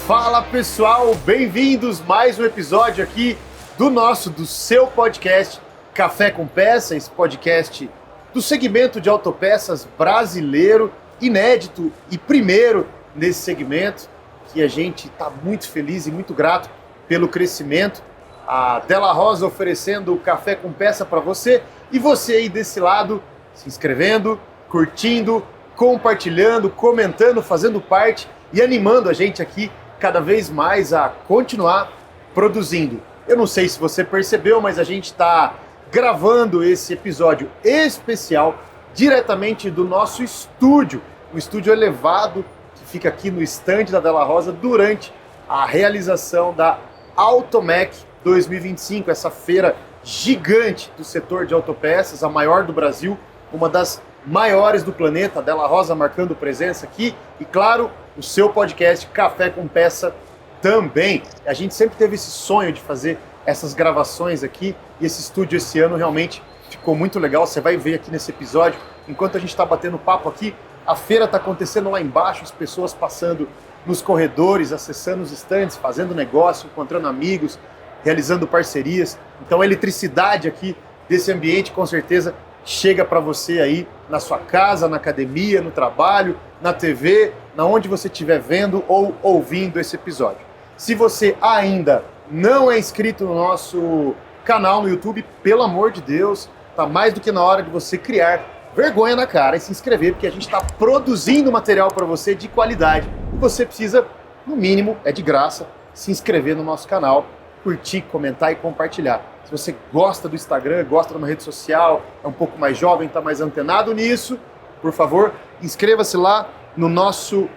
Fala pessoal, bem-vindos mais um episódio aqui do seu podcast Café com Peça, esse podcast do segmento de autopeças brasileiro, inédito e primeiro nesse segmento, que a gente está muito feliz e muito grato pelo crescimento. A Della Rosa oferecendo o Café com Peça para você e você aí desse lado se inscrevendo, curtindo, compartilhando, comentando, fazendo parte e animando a gente aqui cada vez mais a continuar produzindo. Eu não sei se você percebeu, mas a gente está gravando esse episódio especial diretamente do nosso estúdio, um estúdio elevado que fica aqui no estande da Della Rosa durante a realização da Automec 2025, essa feira gigante do setor de autopeças, a maior do Brasil, uma das maiores do planeta, a Della Rosa marcando presença aqui e, claro, o seu podcast Café com Peça também. A gente sempre teve esse sonho de fazer essas gravações aqui e esse estúdio esse ano realmente ficou muito legal. Você vai ver aqui nesse episódio, enquanto a gente está batendo papo aqui, a feira está acontecendo lá embaixo, as pessoas passando nos corredores, acessando os estandes, fazendo negócio, encontrando amigos, realizando parcerias. Então a eletricidade aqui desse ambiente com certeza chega para você aí na sua casa, na academia, no trabalho, na TV, na onde você estiver vendo ou ouvindo esse episódio. Se você ainda não é inscrito no nosso canal no YouTube, pelo amor de Deus, tá mais do que na hora de você criar vergonha na cara e se inscrever, porque a gente está produzindo material para você de qualidade. E você precisa, no mínimo, é de graça, se inscrever no nosso canal, curtir, comentar e compartilhar. Se você gosta do Instagram, gosta de uma rede social, é um pouco mais jovem, está mais antenado nisso, por favor, inscreva-se lá no nosso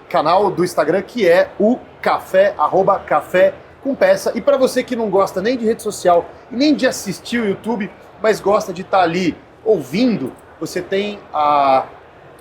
canal do Instagram, que é o Café com Peça. E para você que não gosta nem de rede social e nem de assistir o YouTube, mas gosta de estar ali ouvindo, você tem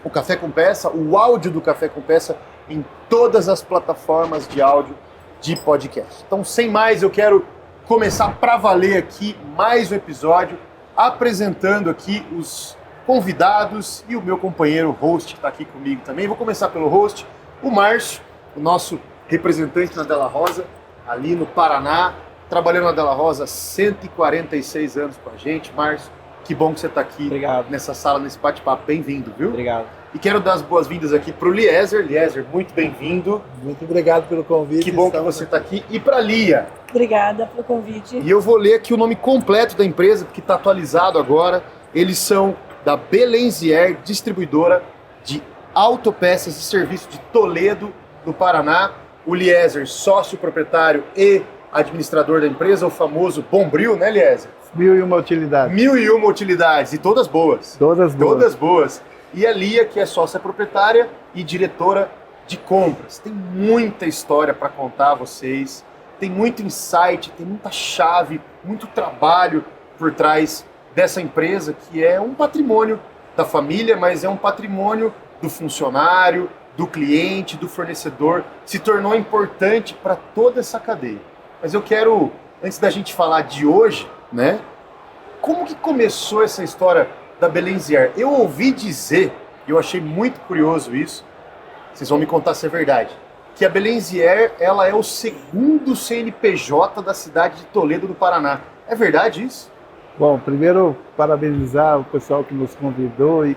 o Café com Peça, o áudio do Café com Peça em todas as plataformas de áudio de podcast. Então, sem mais, eu quero começar para valer aqui mais um episódio, apresentando aqui os convidados e o meu companheiro host que está aqui comigo também. Vou começar pelo host, o Márcio, o nosso representante na Della Rosa, ali no Paraná, trabalhando na Della Rosa há 146 anos com a gente. Márcio, que bom que você está aqui. Obrigado. Nessa sala, nesse bate-papo. Bem-vindo, viu? Obrigado. E quero dar as boas-vindas aqui para o Eliezer. Eliezer, muito bem-vindo. Muito obrigado pelo convite. Que bom que você está aqui. E para a Lia. Obrigada pelo convite. E eu vou ler aqui o nome completo da empresa, porque está atualizado agora. Eles são da Belenzier, distribuidora de autopeças e serviço de Toledo, no Paraná. O Eliezer, sócio proprietário e administrador da empresa, o famoso Bombril, né, Eliezer? 1001 utilidades. 1001 utilidades, e todas boas. Todas boas. Todas boas. E a Lia, que é sócia proprietária e diretora de compras. Tem muita história para contar a vocês, tem muito insight, tem muita chave, muito trabalho por trás dessa empresa, que é um patrimônio da família, mas é um patrimônio do funcionário, do cliente, do fornecedor, se tornou importante para toda essa cadeia. Mas eu quero, antes da gente falar de hoje, né, como que começou essa história da Belenzier? Eu ouvi dizer, e eu achei muito curioso isso, vocês vão me contar se é verdade, que a Belenzier, ela é o segundo CNPJ da cidade de Toledo, no Paraná. É verdade isso? Bom, primeiro, parabenizar o pessoal que nos convidou e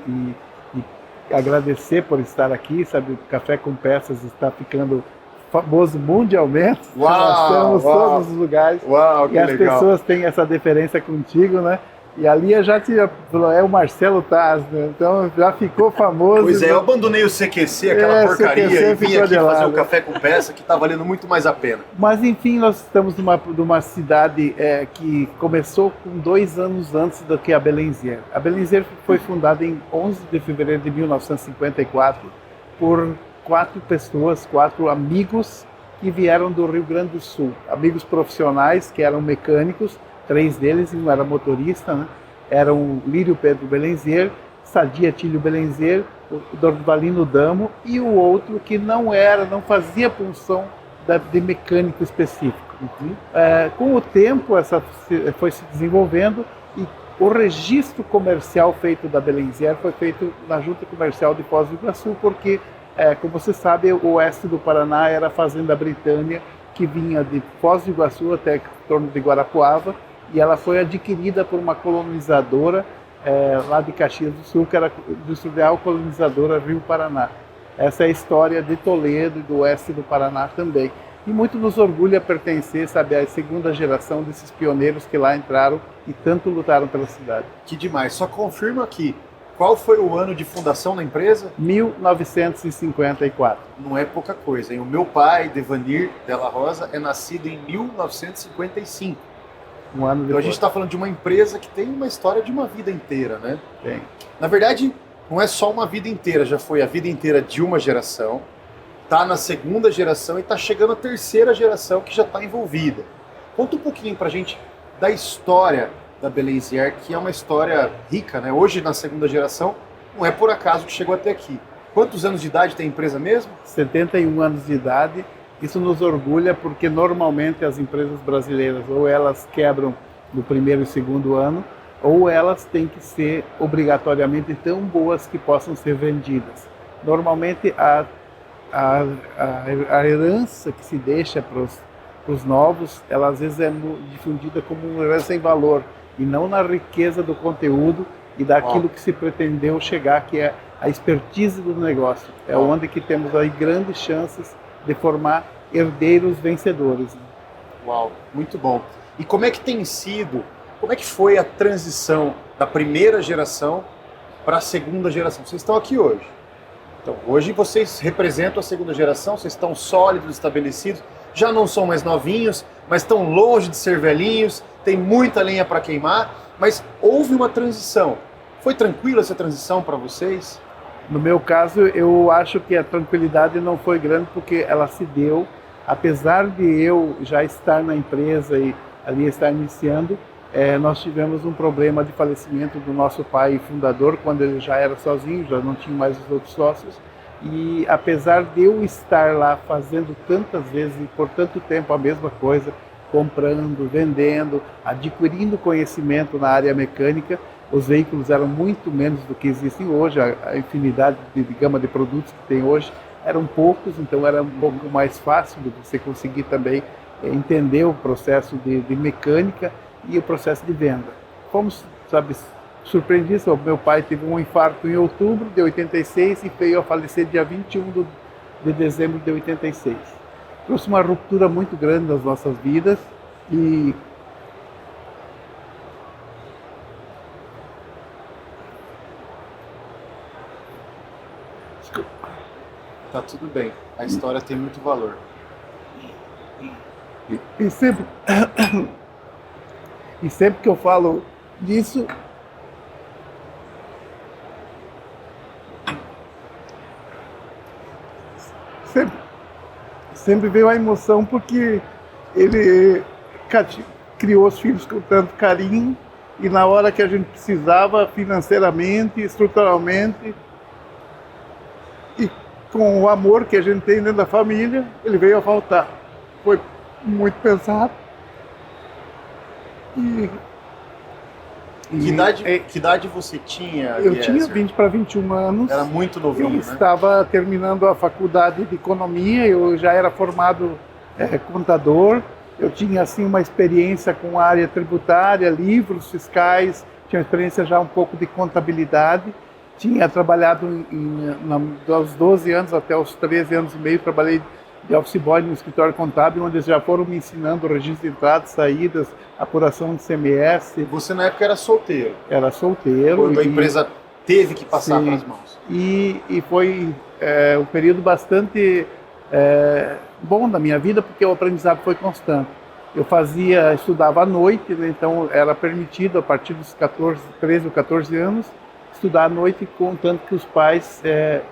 agradecer por estar aqui. Sabe, o Café com Peças está ficando famoso mundialmente. Uau, nós estamos em uau. todos os lugares. Uau, que e as legal. pessoas têm essa deferência contigo, né? E ali eu já falou, é o Marcelo Taz, né? Então já ficou famoso. Pois é, eu abandonei o CQC, aquela porcaria, CQC e vim aqui fazer lado. o Café com Peça, que tá valendo muito mais a pena. Mas enfim, nós estamos numa cidade que começou com 2 anos antes do que a Belenzier. A Belenzier foi fundada em 11 de fevereiro de 1954 por 4 pessoas, 4 amigos que vieram do Rio Grande do Sul. Amigos profissionais que eram mecânicos, 3 deles, um era motorista, né? Eram o Lírio Pedro Belenzier, Sadia Tílio Belenzier, o Dorvalino Damo e o outro que não fazia função de mecânico específico. Com o tempo, essa foi se desenvolvendo e o registro comercial feito da Belenzier foi feito na Junta Comercial de Foz do Iguaçu, porque Como você sabe, o oeste do Paraná era a Fazenda Britânia, que vinha de Foz do Iguaçu até em torno de Guarapuava, e ela foi adquirida por uma colonizadora lá de Caxias do Sul, que era a Industrial Colonizadora Rio Paraná. Essa é a história de Toledo e do oeste do Paraná também. E muito nos orgulha pertencer, sabe, à segunda geração desses pioneiros que lá entraram e tanto lutaram pela cidade. Que demais. Só confirma aqui, qual foi o ano de fundação da empresa? 1954. Não é pouca coisa, hein? O meu pai, Devanir Della Rosa, é nascido em 1955. Um ano depois. Então a gente está falando de uma empresa que tem uma história de uma vida inteira, né? Tem. Na verdade, não é só uma vida inteira, já foi a vida inteira de uma geração, está na segunda geração e está chegando a terceira geração que já está envolvida. Conta um pouquinho para a gente da história da Belenzier, que é uma história rica, né? Hoje, na segunda geração, não é por acaso que chegou até aqui. Quantos anos de idade tem a empresa mesmo? 71 anos de idade. Isso nos orgulha porque normalmente as empresas brasileiras ou elas quebram no primeiro e segundo ano, ou elas têm que ser obrigatoriamente tão boas que possam ser vendidas. Normalmente a herança que se deixa para os novos, ela às vezes é difundida como uma herança em valor e não na riqueza do conteúdo e daquilo que se pretendeu chegar, que é a expertise do negócio. É onde que temos aí grandes chances de formar herdeiros vencedores. Uau, muito bom. E como é que foi a transição da primeira geração para a segunda geração? Vocês estão aqui hoje. Então, hoje vocês representam a segunda geração, vocês estão sólidos, estabelecidos, já não são mais novinhos, mas estão longe de ser velhinhos, tem muita lenha para queimar, mas houve uma transição. Foi tranquila essa transição para vocês? No meu caso, eu acho que a tranquilidade não foi grande porque ela se deu, apesar de eu já estar na empresa e ali estar iniciando, nós tivemos um problema de falecimento do nosso pai fundador, quando ele já era sozinho, já não tinha mais os outros sócios, e apesar de eu estar lá fazendo tantas vezes e por tanto tempo a mesma coisa, comprando, vendendo, adquirindo conhecimento na área mecânica, os veículos eram muito menos do que existem hoje, a infinidade de gama de produtos que tem hoje eram poucos, então era um pouco mais fácil de você conseguir também entender o processo de mecânica e o processo de venda. Fomos, surpreendidos. Meu pai teve um infarto em outubro de 86 e veio a falecer dia 21 de dezembro de 86. Trouxe uma ruptura muito grande nas nossas vidas e Tá tudo bem, a história tem muito valor. E sempre que eu falo disso, sempre veio a emoção, porque ele criou os filhos com tanto carinho e na hora que a gente precisava financeiramente, estruturalmente e com o amor que a gente tem dentro da família, ele veio a faltar. Foi muito pensado. Que idade você tinha? Eu tinha 20 para 21 anos. Era muito novinho, né? Estava terminando a faculdade de economia, eu já era formado contador, eu tinha assim uma experiência com a área tributária, livros fiscais, tinha experiência já um pouco de contabilidade, tinha trabalhado dos 12 anos até os 13 anos e meio, trabalhei de office boy no escritório contábil, onde eles já foram me ensinando o registro de entradas, saídas, apuração de CMS. Você na época era solteiro? Era solteiro. Quando a empresa teve que passar para as mãos. E foi um período bastante bom da minha vida, porque o aprendizado foi constante. Eu estudava à noite, né, então era permitido a partir dos 13 ou 14 anos, estudar à noite, contanto que os pais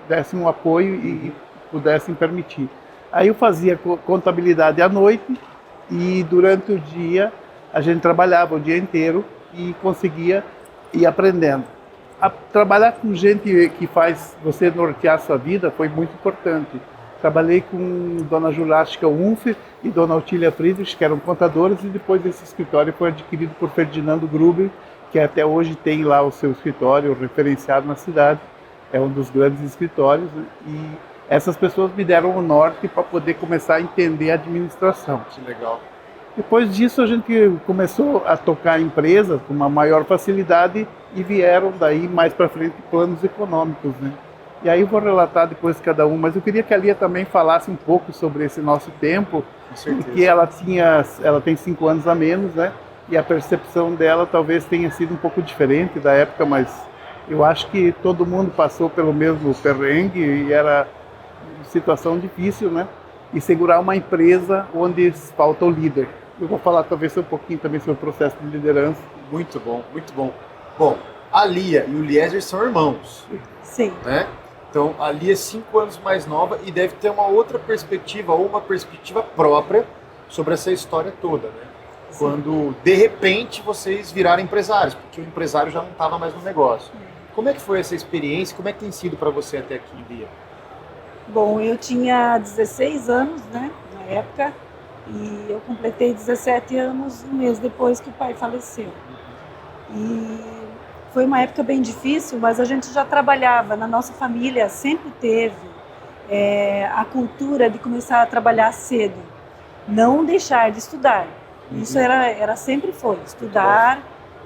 dessem um apoio e pudessem permitir. Aí eu fazia contabilidade à noite e durante o dia a gente trabalhava o dia inteiro e conseguia ir aprendendo. Trabalhar com gente que faz você nortear sua vida foi muito importante. Trabalhei com Dona Jurástica Unfer e Dona Otília Friedrich, que eram contadores, e depois esse escritório foi adquirido por Ferdinando Gruber, que até hoje tem lá o seu escritório referenciado na cidade. É um dos grandes escritórios, essas pessoas me deram o norte para poder começar a entender a administração. Que legal. Depois disso, a gente começou a tocar empresas com uma maior facilidade e vieram daí mais para frente planos econômicos, né? E aí eu vou relatar depois cada um, mas eu queria que a Lia também falasse um pouco sobre esse nosso tempo, porque ela tem 5 anos a menos, né? E a percepção dela talvez tenha sido um pouco diferente da época, mas eu acho que todo mundo passou pelo mesmo perrengue e era uma situação difícil, né? E segurar uma empresa onde falta o líder. Eu vou falar talvez um pouquinho também sobre o processo de liderança. Muito bom, muito bom. Bom, a Lia e o Eliezer são irmãos. Sim. Né? Então, a Lia é 5 anos mais nova e deve ter uma outra perspectiva, ou uma perspectiva própria sobre essa história toda, né? Sim. Quando, de repente, vocês viraram empresários, porque o empresário já não estava mais no negócio. Como é que foi essa experiência? Como é que tem sido para você até aqui, Lia? Bom, eu tinha 16 anos, né, na época, e eu completei 17 anos um mês depois que o pai faleceu. E foi uma época bem difícil, mas a gente já trabalhava, na nossa família sempre teve a cultura de começar a trabalhar cedo, não deixar de estudar. Isso sempre foi, estudar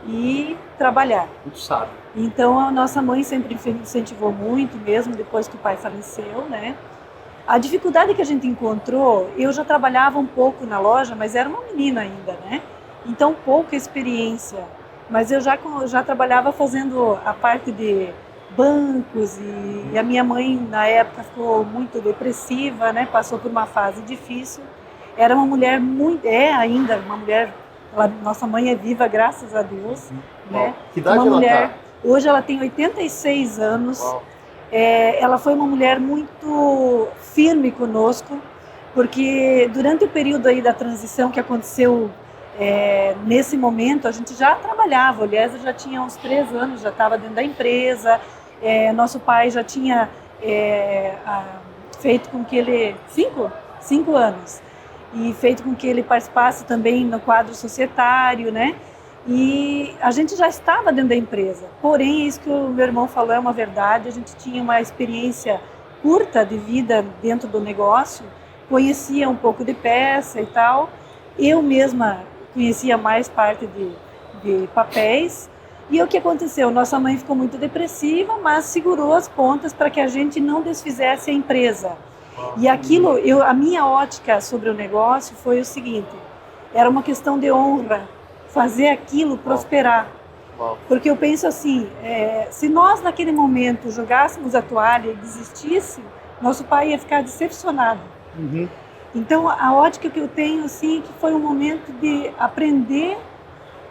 e trabalhar. Muito sábio. Então a nossa mãe sempre incentivou muito, mesmo depois que o pai faleceu, né? A dificuldade que a gente encontrou, eu já trabalhava um pouco na loja, mas era uma menina ainda, né? Então pouca experiência. Mas eu já trabalhava fazendo a parte de bancos e a minha mãe na época ficou muito depressiva, né? Passou por uma fase difícil. Era uma mulher ainda uma mulher. Nossa mãe é viva, graças a Deus, né? Que idade uma ela mulher. Tá? Hoje ela tem 86 anos. Ela foi uma mulher muito firme conosco, porque durante o período aí da transição que aconteceu. Nesse momento a gente já trabalhava, o Eliezer já tinha uns 3 anos, já estava dentro da empresa, nosso pai já tinha feito com que ele, 5 anos, e feito com que ele participasse também no quadro societário, né? E a gente já estava dentro da empresa, porém isso que o meu irmão falou é uma verdade, a gente tinha uma experiência curta de vida dentro do negócio, conhecia um pouco de peça e tal, eu mesma conhecia mais parte de papéis. E o que aconteceu? Nossa mãe ficou muito depressiva, mas segurou as pontas para que a gente não desfizesse a empresa. E aquilo, a minha ótica sobre o negócio foi o seguinte, era uma questão de honra, fazer aquilo prosperar. Porque eu penso assim, se nós naquele momento jogássemos a toalha e desistisse, nosso pai ia ficar decepcionado. Então, a ótica que eu tenho, assim, que foi um momento de aprender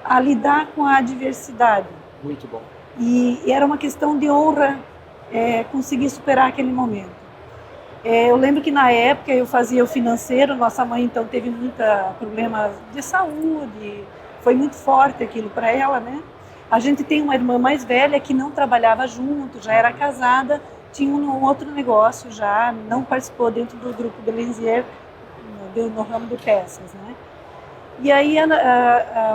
a lidar com a adversidade. Muito bom. E era uma questão de honra conseguir superar aquele momento. Eu lembro que na época eu fazia o financeiro, nossa mãe então teve muitos problemas de saúde, foi muito forte aquilo para ela, né? A gente tem uma irmã mais velha que não trabalhava junto, já era casada, tinha um outro negócio já, não participou dentro do grupo Belenzier, no ramo de peças, né? E aí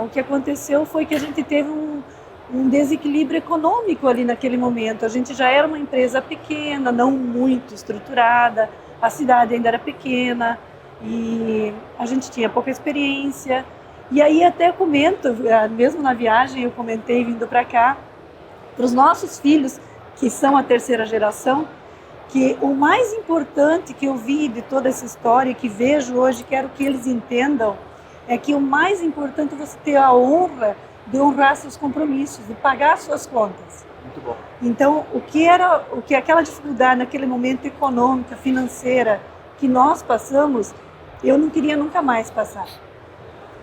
o que aconteceu foi que a gente teve um desequilíbrio econômico ali naquele momento. A gente já era uma empresa pequena, não muito estruturada, a cidade ainda era pequena e a gente tinha pouca experiência. E aí até comento, mesmo na viagem eu comentei vindo para cá, para os nossos filhos, que são a terceira geração, que o mais importante que eu vi de toda essa história, que vejo hoje, quero que eles entendam, é que o mais importante é você ter a honra de honrar seus compromissos, de pagar suas contas. Muito bom. Então, o que aquela dificuldade naquele momento econômica, financeira, que nós passamos, eu não queria nunca mais passar.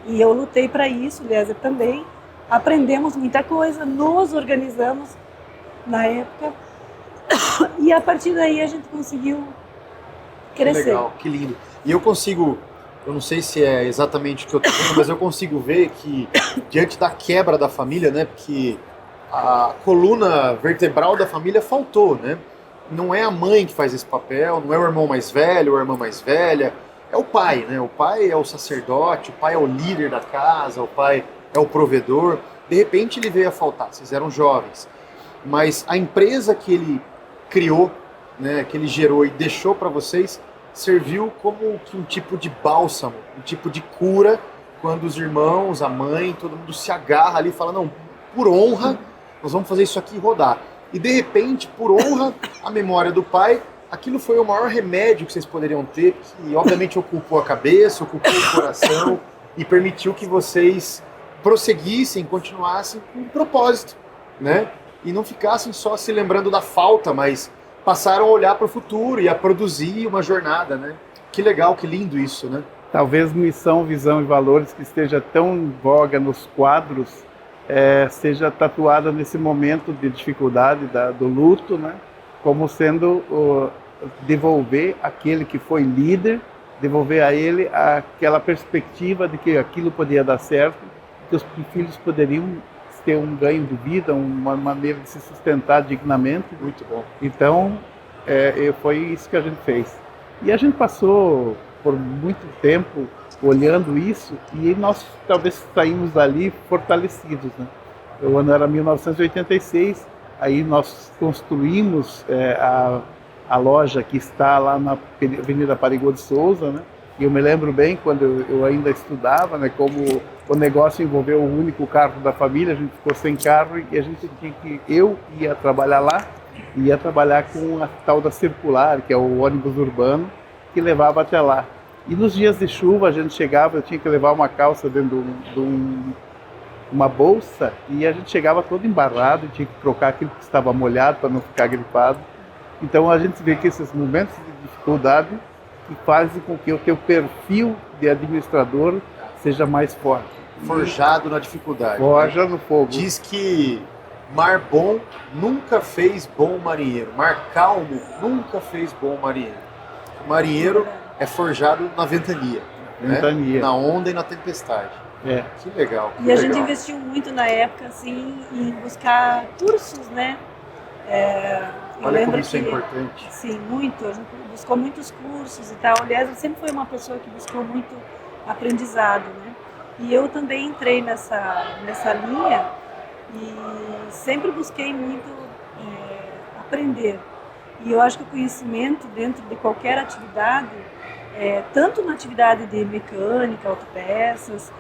E eu lutei para isso, Eliezer também. Aprendemos muita coisa, nos organizamos na época. E a partir daí a gente conseguiu crescer. Que legal, que lindo. E eu não sei se é exatamente o que eu estou falando, mas eu consigo ver que diante da quebra da família, né, porque a coluna vertebral da família faltou, né? Não é a mãe que faz esse papel, não é o irmão mais velho ou a irmã mais velha, é o pai, né? O pai é o sacerdote, o pai é o líder da casa, o pai é o provedor. De repente ele veio a faltar, vocês eram jovens, mas a empresa que ele criou né, que ele gerou e deixou para vocês serviu como que um tipo de bálsamo, um tipo de cura quando os irmãos, a mãe, todo mundo se agarra ali e fala, não, por honra, nós vamos fazer isso aqui rodar. E de repente, por honra à memória do pai, aquilo foi o maior remédio que vocês poderiam ter, que obviamente ocupou a cabeça, ocupou o coração e permitiu que vocês prosseguissem, continuassem com um propósito, né? E não ficassem só se lembrando da falta, mas passaram a olhar para o futuro e a produzir uma jornada, né? Que legal, que lindo isso, né? Talvez missão, visão e valores que esteja tão em voga nos quadros seja tatuada nesse momento de dificuldade do luto, né? Como sendo devolver aquele que foi líder, devolver a ele aquela perspectiva de que aquilo podia dar certo, que os filhos poderiam ter um ganho de vida, uma maneira de se sustentar dignamente. Muito bom. Então, foi isso que a gente fez. E a gente passou por muito tempo olhando isso e nós talvez saímos dali fortalecidos, né? O ano era 1986, aí nós construímos a loja que está lá na Avenida Parigô de Souza, né? E eu me lembro bem quando eu ainda estudava, né? Como o negócio envolveu o único carro da família, a gente ficou sem carro e a gente tinha eu ia trabalhar lá, ia trabalhar com a tal da circular, que é o ônibus urbano, que levava até lá. E nos dias de chuva a gente chegava, eu tinha que levar uma calça dentro de uma bolsa e a gente chegava todo embarrado, tinha que trocar aquilo que estava molhado para não ficar gripado. Então a gente vê que esses momentos de dificuldade que fazem com que o teu perfil de administrador seja mais forte. Forjado na dificuldade. Forja no fogo. Diz que mar bom nunca fez bom marinheiro. Mar calmo nunca fez bom marinheiro. O marinheiro é forjado na ventania, né? Na onda e na tempestade. Que legal. E a gente investiu muito na época, assim, em buscar cursos, né? Olha como isso é importante. Sim, muito. A gente buscou muitos cursos e tal. Aliás, eu sempre fui uma pessoa que buscou muito aprendizado, né? E eu também entrei nessa linha e sempre busquei muito aprender. E eu acho que o conhecimento dentro de qualquer atividade, tanto na atividade de mecânica, autopeças,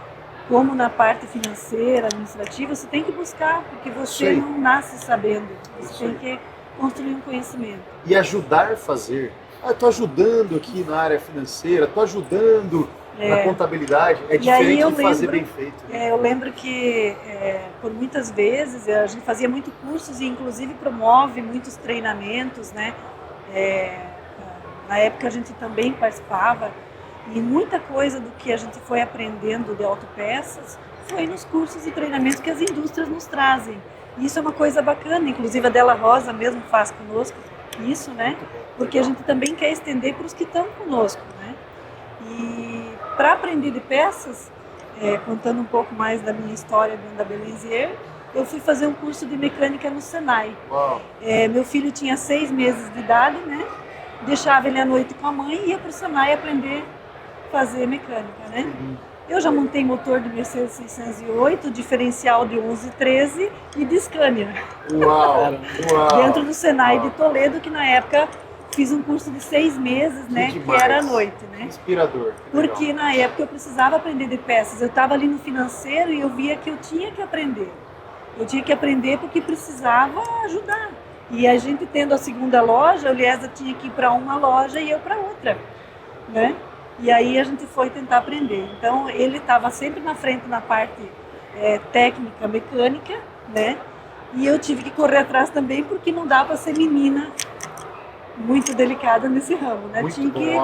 como na parte financeira, administrativa, você tem que buscar, porque você não nasce sabendo. Você tem que construir um conhecimento. E ajudar a fazer. Estou ajudando aqui na área financeira, estou ajudando na contabilidade. É diferente de fazer bem feito. Né? Eu lembro que, por muitas vezes, a gente fazia muito cursos e, inclusive, promove muitos treinamentos, né? Na época, a gente também participava. E muita coisa do que a gente foi aprendendo de autopeças foi nos cursos e treinamentos que as indústrias nos trazem. E isso é uma coisa bacana, inclusive a Della Rosa mesmo faz conosco isso, né? Porque a gente também quer estender para os que estão conosco, né? E para aprender de peças, contando um pouco mais da minha história dentro da Belenzier, eu fui fazer um curso de mecânica no Senai. Meu filho tinha 6 meses de idade, né? Deixava ele à noite com a mãe e ia para o Senai aprender fazer mecânica, né? Eu já montei motor de Mercedes 608, diferencial de 1113 e de Scania. Uau! Dentro do Senai de Toledo, que na época fiz um curso de 6 meses, né? Que era à noite, né? Inspirador. Porque na época eu precisava aprender de peças. Eu estava ali no financeiro e eu via que eu tinha que aprender. Eu tinha que aprender porque precisava ajudar. E a gente tendo a segunda loja, o Liesa tinha que ir para uma loja e eu para outra, né? E aí a gente foi tentar aprender. Então ele estava sempre na frente na parte técnica, mecânica, né? E eu tive que correr atrás também porque não dá para ser menina muito delicada nesse ramo, né? Tinha que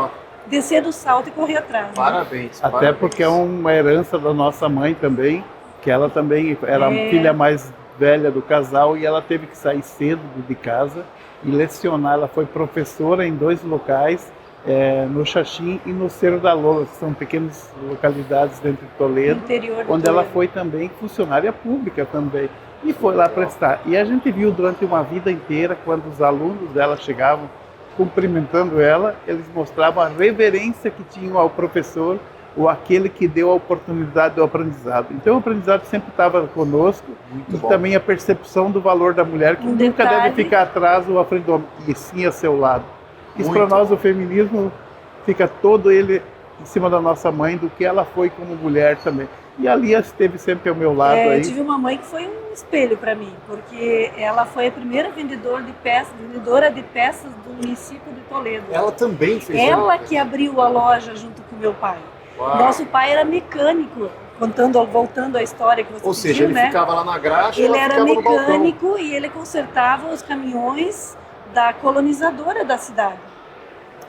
descer do salto e correr atrás. Parabéns. Né? Até porque é uma herança da nossa mãe também, que ela também era a filha mais velha do casal e ela teve que sair cedo de casa e lecionar. Ela foi professora em 2 locais, no Xaxim e no Cerro da Lola, que são pequenas localidades dentro de Toledo, onde ela foi também funcionária pública também. E foi lá prestar. E a gente viu durante uma vida inteira, quando os alunos dela chegavam cumprimentando ela, eles mostravam a reverência que tinham ao professor, ou aquele que deu a oportunidade do aprendizado. Então o aprendizado sempre estava conosco. Muito E bom. também a percepção do valor da mulher, que nunca deve ficar atrás ou à frente do homem, e sim a seu lado. Isso para nós, o feminismo, fica todo ele em cima da nossa mãe, do que ela foi como mulher também. E a Lia esteve sempre ao meu lado aí. Eu tive uma mãe que foi um espelho para mim, porque ela foi a primeira vendedora de peças do município de Toledo. Ela também fez isso? Ela que abriu a loja junto com meu pai. Uau. Nosso pai era mecânico, voltando à história que você Ou seja, pediu, ele ficava lá na graxa, ele ela era ficava no balcão. mecânico e ele consertava os caminhões da colonizadora da cidade.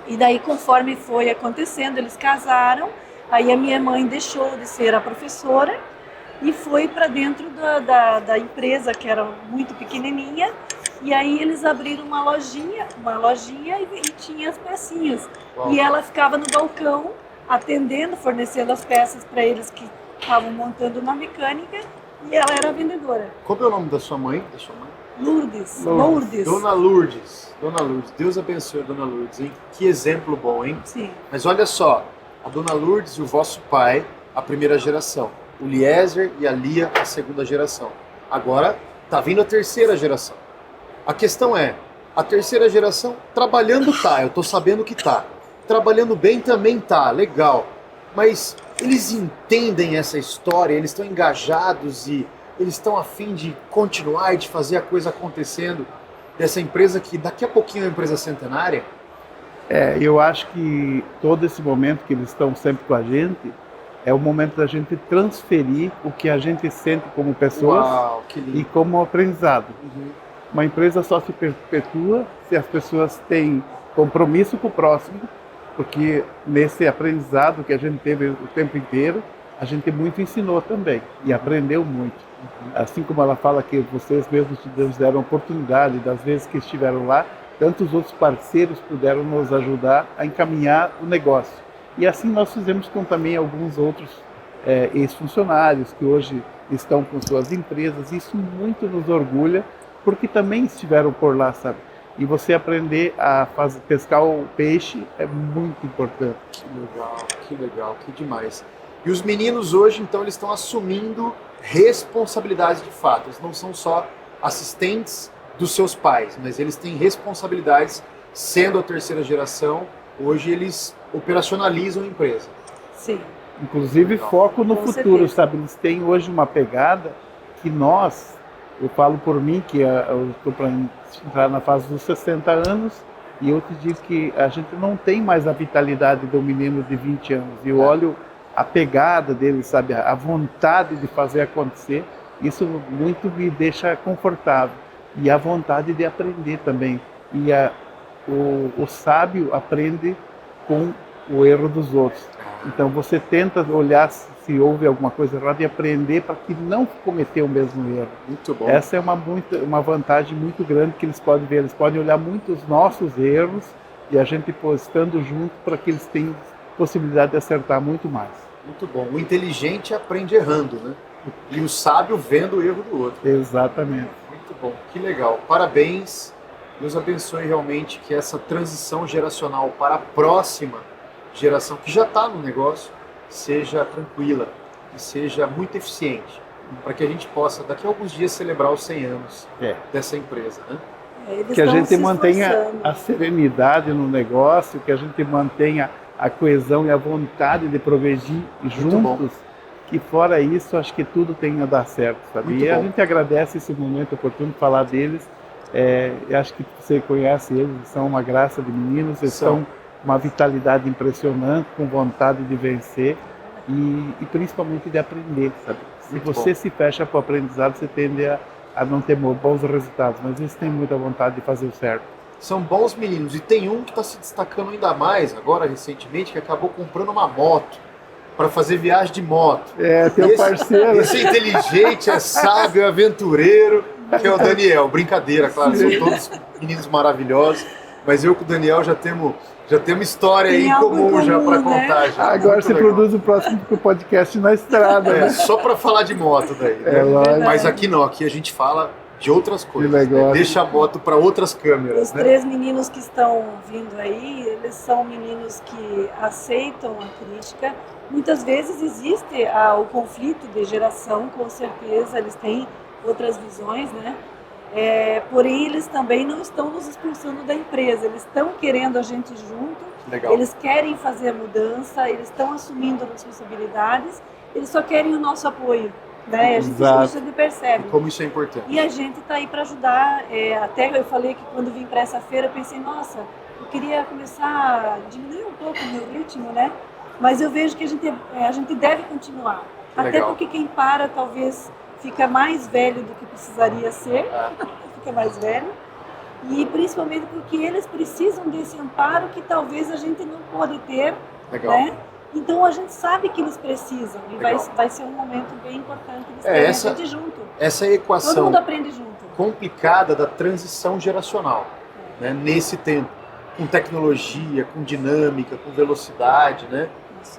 E daí, conforme foi acontecendo, eles casaram, aí a minha mãe deixou de ser a professora e foi para dentro da empresa, que era muito pequenininha, e aí eles abriram uma lojinha e tinha as pecinhas. Uau. E ela ficava no balcão, atendendo, fornecendo as peças para eles que estavam montando na mecânica, e ela era a vendedora. Qual é o nome da sua mãe? Lourdes. Dona Lourdes. Dona Lourdes. Deus abençoe a Dona Lourdes, hein? Que exemplo bom, hein? Sim. Mas olha só, a Dona Lourdes e o vosso pai, a primeira geração. O Eliezer e a Lia, a segunda geração. Agora, tá vindo a terceira geração. A questão é, a terceira geração trabalhando tá, eu tô sabendo que tá. Trabalhando bem também tá, legal. Mas eles entendem essa história, eles estão engajados e eles estão a fim de continuar e de fazer a coisa acontecendo dessa empresa que daqui a pouquinho é uma empresa centenária? Eu acho que todo esse momento que eles estão sempre com a gente é o momento da gente transferir o que a gente sente como pessoas. Uau, que lindo. E como aprendizado. Uhum. Uma empresa só se perpetua se as pessoas têm compromisso com o próximo, porque nesse aprendizado que a gente teve o tempo inteiro, a gente muito ensinou também e aprendeu muito. Assim como ela fala que vocês mesmos nos deram oportunidade das vezes que estiveram lá, tantos outros parceiros puderam nos ajudar a encaminhar o negócio. E assim nós fizemos com também alguns outros ex-funcionários que hoje estão com suas empresas. Isso muito nos orgulha, porque também estiveram por lá, sabe? E você aprender a pescar o peixe é muito importante. Que legal, que demais. E os meninos hoje, então, eles estão assumindo responsabilidades de fato. Eles não são só assistentes dos seus pais, mas eles têm responsabilidades sendo a terceira geração. Hoje eles operacionalizam a empresa. Sim. Inclusive foco no futuro, certeza. sabe? Eles têm hoje uma pegada que nós, eu falo por mim, que eu estou para entrar na fase dos 60 anos, e eu te digo que a gente não tem mais a vitalidade do menino de 20 anos. E eu olho a pegada dele, sabe? A vontade de fazer acontecer. Isso muito me deixa confortável. E a vontade de aprender também. E o sábio aprende com o erro dos outros. Então você tenta olhar se houve alguma coisa errada e aprender para que não cometer o mesmo erro. Muito bom. Essa é uma vantagem muito grande que eles podem ver. Eles podem olhar muito os nossos erros e a gente estando junto para que eles tenham possibilidade de acertar muito mais. Muito bom. O inteligente aprende errando, né? E o sábio vendo o erro do outro. Exatamente. Muito bom. Que legal. Parabéns. Deus abençoe realmente que essa transição geracional para a próxima geração, que já está no negócio, seja tranquila e seja muito eficiente, para que a gente possa, daqui a alguns dias, celebrar os 100 anos dessa empresa, né? Que a gente mantenha a serenidade no negócio, que a gente mantenha a coesão e a vontade de progredir juntos, que fora isso, acho que tudo tem a dar certo, sabe? Muito e a bom. gente agradece esse momento oportuno de falar deles. Eu acho que você conhece eles, são uma graça de meninos, eles são uma vitalidade impressionante, com vontade de vencer e principalmente de aprender, sabe? Se Muito você bom. se fecha para o aprendizado, você tende a não ter bons resultados, mas eles têm muita vontade de fazer o certo. São bons meninos, e tem um que está se destacando ainda mais agora, recentemente, que acabou comprando uma moto, para fazer viagem de moto. Teu parceiro. Esse é inteligente, é sábio, é aventureiro, que é o Daniel. Brincadeira, claro, são todos meninos maravilhosos, mas eu com o Daniel já temos história aí em comum já para contar. Já. Agora Muito você legal. produz o próximo podcast na estrada, né? Só para falar de moto daí. Né? Lógico. Mas aqui não, aqui a gente fala de outras coisas. legal. Né? Deixa a moto para outras câmeras. Os Né? 3 meninos que estão vindo aí, eles são meninos que aceitam a crítica, Muitas vezes existe o conflito de geração, com certeza, eles têm outras visões, né? Porém, eles também não estão nos expulsando da empresa, eles estão querendo a gente junto, Legal. Eles querem fazer a mudança, eles estão assumindo responsabilidades, eles só querem o nosso apoio, né? A gente percebe. E como isso é importante. E a gente está aí para ajudar. Até eu falei que quando vim para essa feira, eu pensei, nossa, eu queria começar a diminuir um pouco o meu ritmo, né? Mas eu vejo que a gente deve continuar. Até Legal. porque quem para talvez fica mais velho do que precisaria ser, fica mais velho. E principalmente porque eles precisam desse amparo que talvez a gente não pode ter. Legal. Né? Então a gente sabe que eles precisam e vai ser um momento bem importante eles terem a gente junto. Essa é a equação todo mundo aprende junto. Complicada da transição geracional, né? Nesse tempo, com tecnologia, com dinâmica, com velocidade, né?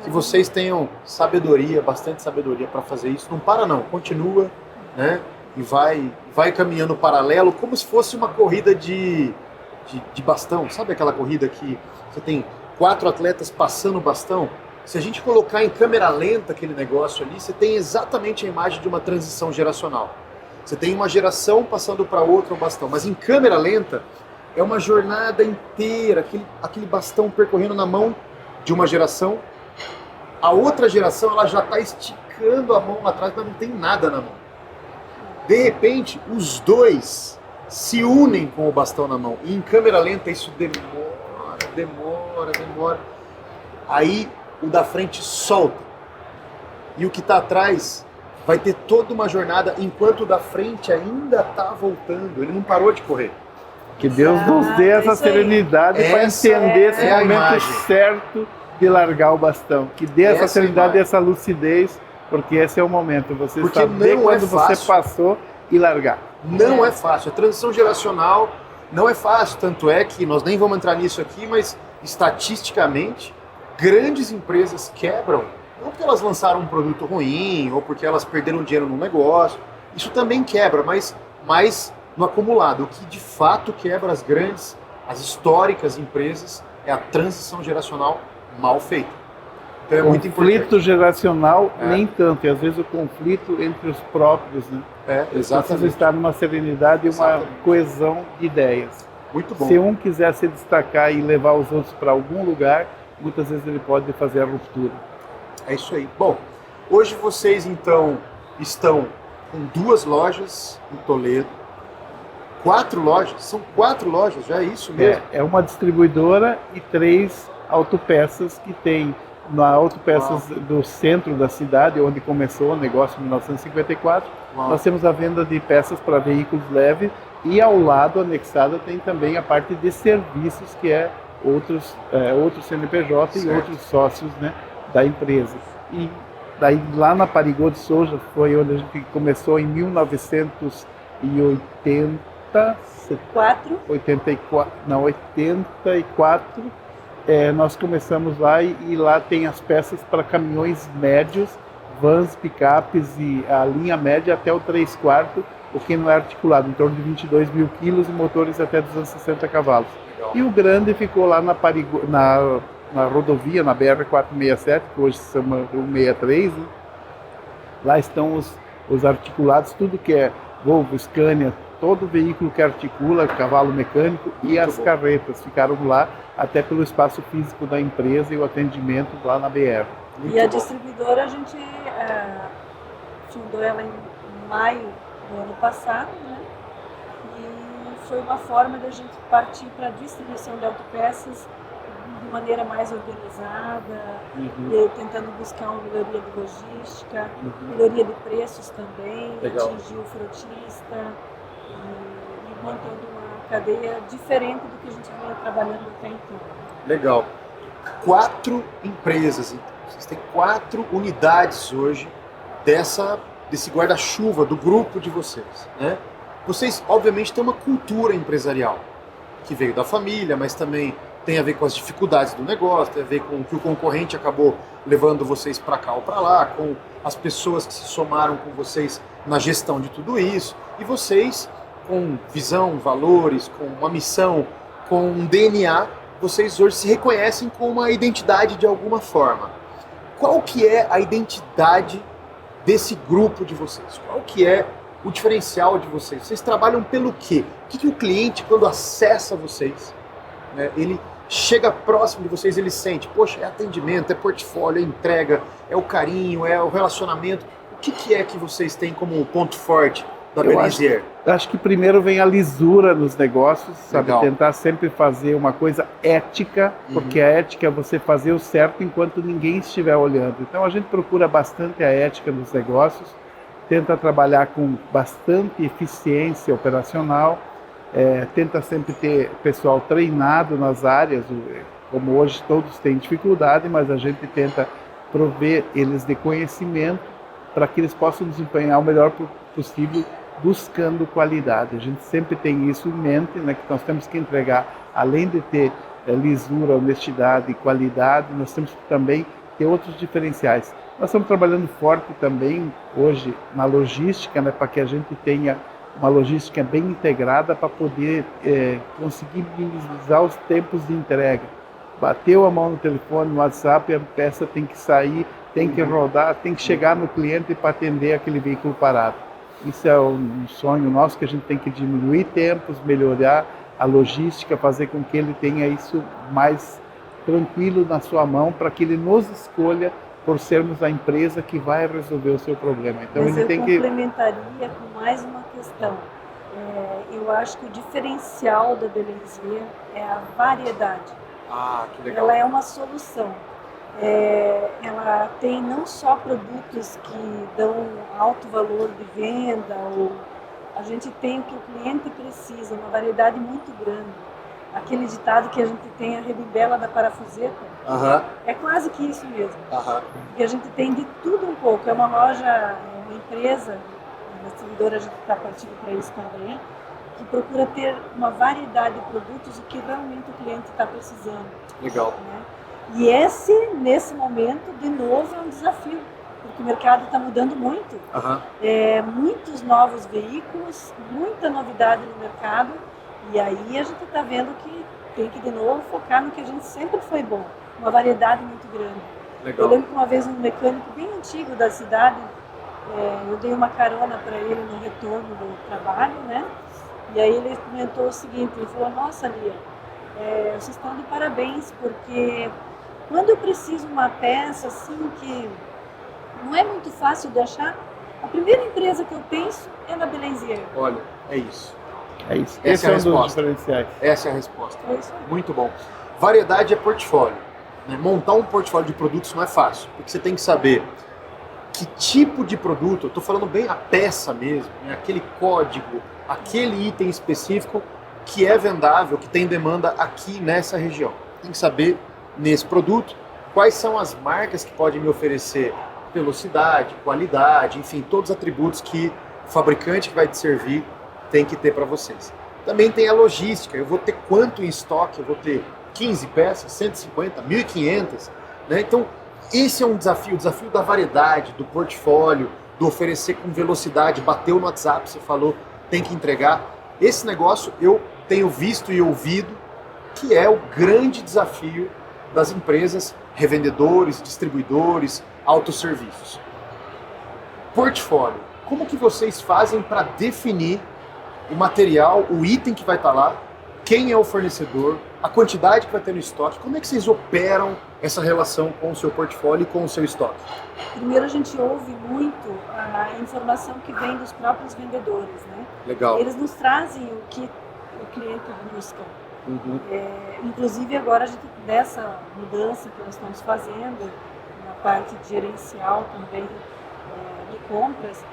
Que vocês tenham sabedoria, bastante sabedoria para fazer isso. Não para não, continua, né? E vai caminhando paralelo, como se fosse uma corrida de bastão. Sabe aquela corrida que você tem 4 atletas passando o bastão? Se a gente colocar em câmera lenta aquele negócio ali, você tem exatamente a imagem de uma transição geracional. Você tem uma geração passando para outra o bastão, mas em câmera lenta é uma jornada inteira, aquele bastão percorrendo na mão de uma geração. A outra geração ela já está esticando a mão lá atrás, mas não tem nada na mão. De repente, os dois se unem com o bastão na mão. E em câmera lenta isso demora. Aí o da frente solta. E o que está atrás vai ter toda uma jornada enquanto o da frente ainda está voltando. Ele não parou de correr. Que Deus nos dê essa serenidade para entender esse momento certo de largar o bastão. Que dê essa serenidade e essa lucidez, porque esse é o momento. Você saber quando você passou e largar. Não é fácil. A transição geracional não é fácil. Tanto é que nós nem vamos entrar nisso aqui, mas estatisticamente, grandes empresas quebram. Não porque elas lançaram um produto ruim ou porque elas perderam dinheiro no negócio. Isso também quebra, mas no acumulado. O que de fato quebra as grandes, as históricas empresas é a transição geracional mal feita. Então é muito importante. Conflito geracional, nem tanto. E às vezes o conflito entre os próprios, né? Exatamente. Precisa estar numa serenidade e uma coesão de ideias. Muito bom. Se um quiser se destacar e levar os outros para algum lugar, muitas vezes ele pode fazer a ruptura. É isso aí. Bom, hoje vocês então estão com 2 lojas em Toledo, 4 lojas, são 4 lojas, já é isso mesmo? É uma distribuidora e 3 autopeças que tem na autopeças do centro da cidade, onde começou o negócio em 1954. Nós temos a venda de peças para veículos leves e ao lado anexada tem também a parte de serviços, que é outros CNPJ e outros sócios, né, da empresa. E daí lá na Parigô de Souza foi onde a gente começou em 1984, nós começamos lá e lá tem as peças para caminhões médios, vans, picapes e a linha média até o 3/4, o que não é articulado, em torno de 22 mil quilos e motores até 260 cavalos. Legal. E o grande ficou lá na rodovia, na BR-467, que hoje se chama 163, né? Lá estão os articulados, tudo que é Volvo, Scania, todo veículo que articula, cavalo mecânico e as carretas ficaram lá, até pelo espaço físico da empresa e o atendimento lá na BR. E a distribuidora a gente fundou ela em maio do ano passado, né? E foi uma forma da gente partir para a distribuição de autopeças de maneira mais organizada, tentando buscar uma melhoria de logística, melhoria de preços também, atingir o frotista e montando uma cadeia diferente do que a gente vinha trabalhando até então. Legal. 4 empresas, então. Vocês têm 4 unidades hoje desse guarda-chuva do grupo de vocês, né? Vocês, obviamente, têm uma cultura empresarial que veio da família, mas também tem a ver com as dificuldades do negócio, tem a ver com o que o concorrente acabou levando vocês para cá ou para lá, com as pessoas que se somaram com vocês na gestão de tudo isso, e vocês, com visão, valores, com uma missão, com um DNA, vocês hoje se reconhecem com uma identidade de alguma forma. qual que é a identidade desse grupo de vocês? Qual que é o diferencial de vocês? Vocês trabalham pelo quê? O que o cliente, quando acessa vocês, né, ele chega próximo de vocês, ele sente, poxa, é atendimento, é portfólio, é entrega, é o carinho, é o relacionamento. O que é que vocês têm como ponto forte da Belaisier? Acho que primeiro vem a lisura nos negócios, sabe? Legal. Tentar sempre fazer uma coisa ética, porque a ética é você fazer o certo enquanto ninguém estiver olhando. Então a gente procura bastante a ética nos negócios, tenta trabalhar com bastante eficiência operacional, tenta sempre ter pessoal treinado nas áreas, como hoje todos têm dificuldade, mas a gente tenta prover eles de conhecimento para que eles possam desempenhar o melhor possível, buscando qualidade. A gente sempre tem isso em mente, né, que nós temos que entregar, além de ter lisura, honestidade e qualidade, nós temos que também ter outros diferenciais. Nós estamos trabalhando forte também hoje na logística, né, para que a gente tenha uma logística bem integrada para poder conseguir minimizar os tempos de entrega. Bateu a mão no telefone, no WhatsApp, a peça tem que sair, tem que rodar, tem que chegar no cliente para atender aquele veículo parado. Isso é um sonho nosso, que a gente tem que diminuir tempos, melhorar a logística, fazer com que ele tenha isso mais tranquilo na sua mão, para que ele nos escolha por sermos a empresa que vai resolver o seu problema. Então, mas ele eu tem que... complementaria com mais uma questão. Eu acho que o diferencial da Belaisier é a variedade. Ah, que legal. Ela é uma solução. Ela tem não só produtos que dão alto valor de venda, ou a gente tem o que o cliente precisa, uma variedade muito grande. Aquele ditado que a gente tem, a rebibela da parafuseta, é quase que isso mesmo. Porque a gente tem de tudo um pouco. É uma loja, uma empresa, uma distribuidora, a gente está partindo para isso também, que procura ter uma variedade de produtos, o que realmente o cliente está precisando. Legal. Né? E nesse momento, de novo, é um desafio, porque o mercado está mudando muito. Muitos novos veículos, muita novidade no mercado, e aí a gente está vendo que tem que, de novo, focar no que a gente sempre foi bom, uma variedade muito grande. Legal. Eu lembro que uma vez um mecânico bem antigo da cidade, eu dei uma carona para ele no retorno do trabalho, né? E aí ele comentou o seguinte, ele falou, nossa, Lia, vocês estão de parabéns, porque quando eu preciso uma peça assim que não é muito fácil de achar, a primeira empresa que eu penso é na Belaisier. Olha, é isso. É isso. Essa é a Esse é um dos resposta. diferenciais. Essa é a resposta. É isso aí. Muito bom. Variedade é portfólio. Né? Montar um portfólio de produtos não é fácil, porque você tem que saber que tipo de produto, eu estou falando bem a peça mesmo, né? Aquele código, aquele item específico que é vendável, que tem demanda aqui nessa região. Tem que saber, nesse produto, quais são as marcas que podem me oferecer velocidade, qualidade, enfim, todos os atributos que o fabricante que vai te servir tem que ter para vocês. Também tem a logística, eu vou ter quanto em estoque, eu vou ter 15 peças, 150, 1.500, né? Então, esse é um desafio, o desafio da variedade, do portfólio, do oferecer com velocidade, bateu no WhatsApp, você falou, tem que entregar. Esse negócio eu tenho visto e ouvido que é o grande desafio das empresas, revendedores, distribuidores, autosserviços. Portfólio, como que vocês fazem para definir o material, o item que vai estar lá, quem é o fornecedor, a quantidade que vai ter no estoque, como é que vocês operam essa relação com o seu portfólio e com o seu estoque? Primeiro a gente ouve muito a informação que vem dos próprios vendedores, né? Legal. Eles nos trazem o que o cliente busca. Inclusive agora a gente, dessa mudança que nós estamos fazendo, na parte gerencial também de compras,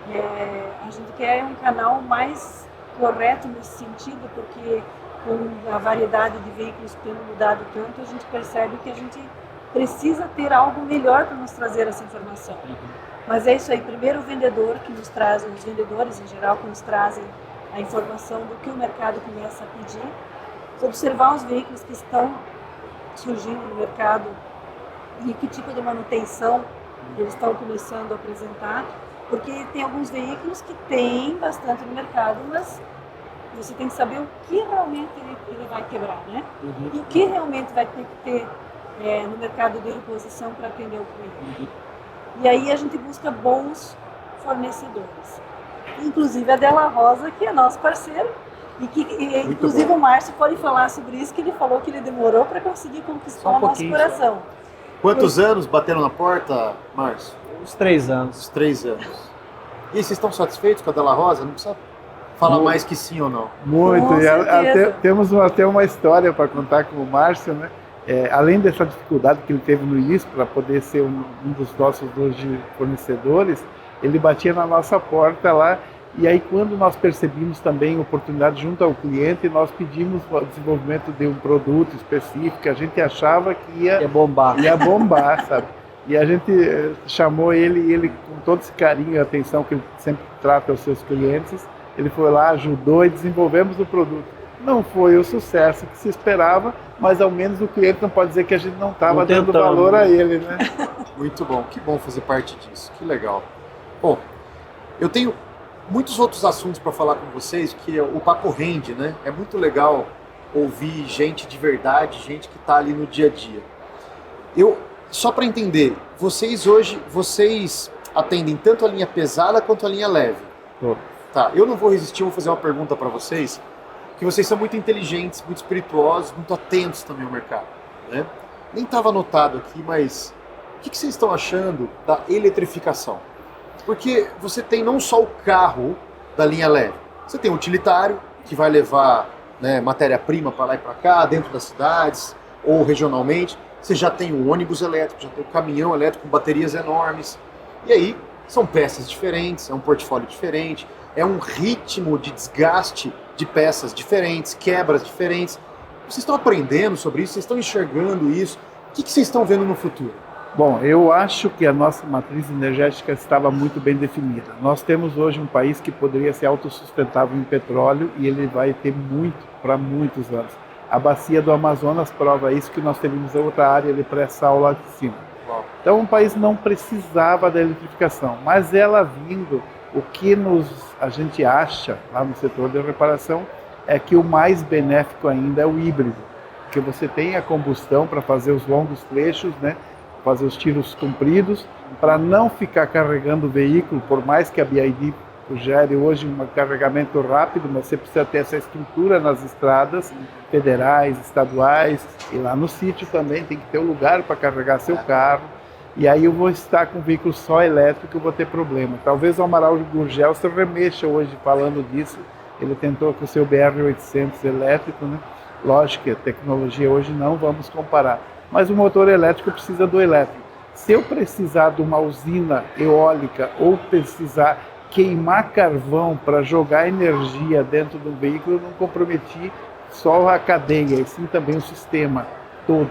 a gente quer um canal mais correto nesse sentido, porque com a variedade de veículos tendo mudado tanto, a gente percebe que a gente precisa ter algo melhor para nos trazer essa informação. Mas é isso aí, primeiro o vendedor que nos traz, os vendedores em geral que nos trazem a informação do que o mercado começa a pedir, observar os veículos que estão surgindo no mercado e que tipo de manutenção eles estão começando a apresentar, porque tem alguns veículos que tem bastante no mercado, mas você tem que saber o que realmente ele vai quebrar, né? E o que realmente vai ter que ter no mercado de reposição para atender o cliente. E aí a gente busca bons fornecedores. Inclusive a Della Rosa, que é nosso parceiro, e que inclusive o Márcio pode falar sobre isso, que ele falou que ele demorou para conseguir conquistar o nosso coração. Quantos anos bateram na porta, Márcio? Uns 3 anos. Uns 3 anos. E vocês estão satisfeitos com a Della Rosa? Não precisa falar mais que sim ou não. Muito. Com certeza. Temos até uma história para contar com o Márcio, né? Além dessa dificuldade que ele teve no início para poder ser um dos nossos hoje fornecedores, ele batia na nossa porta lá, e aí quando nós percebimos também oportunidade junto ao cliente, nós pedimos o desenvolvimento de um produto específico, a gente achava que ia bombar, sabe? E a gente chamou ele, e ele com todo esse carinho e atenção que ele sempre trata aos seus clientes, ele foi lá, ajudou e desenvolvemos o produto. Não foi o sucesso que se esperava, mas ao menos o cliente não pode dizer que a gente não estava dando valor a ele, né? Muito bom, que bom fazer parte disso, que legal. Bom, eu tenho muitos outros assuntos para falar com vocês, que o papo rende, né? É muito legal ouvir gente de verdade, gente que está ali no dia a dia. Só para entender, vocês atendem tanto a linha pesada quanto a linha leve? Tá, eu não vou resistir, vou fazer uma pergunta para vocês, que vocês são muito inteligentes, muito espirituosos, muito atentos também ao mercado, né? Nem estava anotado aqui, mas o que vocês estão achando da eletrificação? Porque você tem não só o carro da linha leve, você tem o utilitário, que vai levar, né, matéria-prima para lá e para cá, dentro das cidades ou regionalmente. Você já tem o ônibus elétrico, já tem o caminhão elétrico com baterias enormes. E aí são peças diferentes, é um portfólio diferente, é um ritmo de desgaste de peças diferentes, quebras diferentes. Vocês estão aprendendo sobre isso, vocês estão enxergando isso. O que vocês estão vendo no futuro? Bom, eu acho que a nossa matriz energética estava muito bem definida. Nós temos hoje um país que poderia ser autossustentável em petróleo, e ele vai ter muito para muitos anos. A bacia do Amazonas prova isso, que nós temos outra área de pré-sal lá de cima. Então o país não precisava da eletrificação, mas ela vindo, o que a gente acha lá no setor de reparação é que o mais benéfico ainda é o híbrido, porque você tem a combustão para fazer os longos trechos, né? Fazer os tiros compridos, para não ficar carregando o veículo, por mais que a BYD gere hoje um carregamento rápido, mas você precisa ter essa estrutura nas estradas federais, estaduais, e lá no sítio também tem que ter um lugar para carregar seu carro. E aí eu vou estar com um veículo só elétrico, eu vou ter problema. Talvez o Amaral Gurgel se remexa hoje falando disso, ele tentou com o seu BR-800 elétrico, né? Lógico que a tecnologia hoje não vamos comparar, mas o motor elétrico precisa do elétrico. Se eu precisar de uma usina eólica ou precisar queimar carvão para jogar energia dentro do veículo, eu não comprometi só a cadeia, e sim também o sistema todo.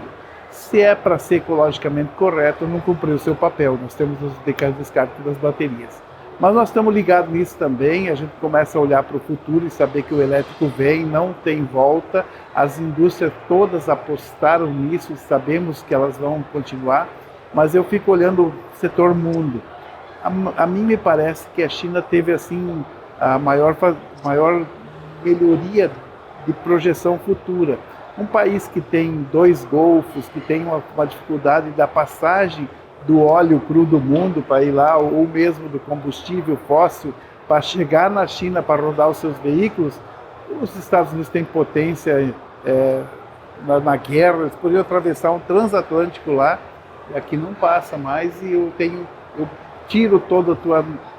Se é para ser ecologicamente correto, não cumpriu o seu papel. Nós temos os descartes das baterias. Mas nós estamos ligados nisso também, a gente começa a olhar para o futuro e saber que o elétrico vem, não tem volta. As indústrias todas apostaram nisso e sabemos que elas vão continuar, mas eu fico olhando o setor mundo. A mim me parece que a China teve assim a maior melhoria de projeção futura. Um país que tem 2 golfos, que tem uma dificuldade da passagem do óleo cru do mundo para ir lá, ou mesmo do combustível fóssil, para chegar na China para rodar os seus veículos. Os Estados Unidos têm potência na guerra, eles poderiam atravessar um transatlântico lá, e aqui não passa mais, e eu tiro toda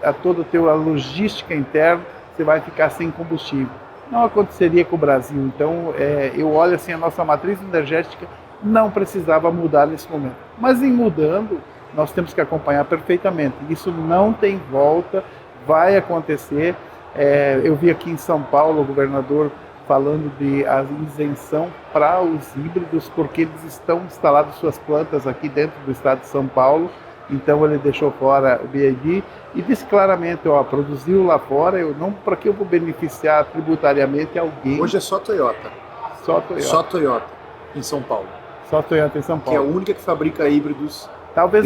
a tua logística interna, você vai ficar sem combustível. Não aconteceria com o Brasil. Então, eu olho assim, a nossa matriz energética não precisava mudar nesse momento. Mas em mudando, nós temos que acompanhar perfeitamente. Isso não tem volta, vai acontecer. Eu vi aqui em São Paulo o governador falando de a isenção para os híbridos, porque eles estão instalados suas plantas aqui dentro do estado de São Paulo. Então ele deixou fora o BYD e disse claramente, produziu lá fora, para que eu vou beneficiar tributariamente alguém. Hoje é só Toyota. Só Toyota. Só Toyota em São Paulo. Só Toyota em São Paulo. Que é a única que fabrica híbridos. Talvez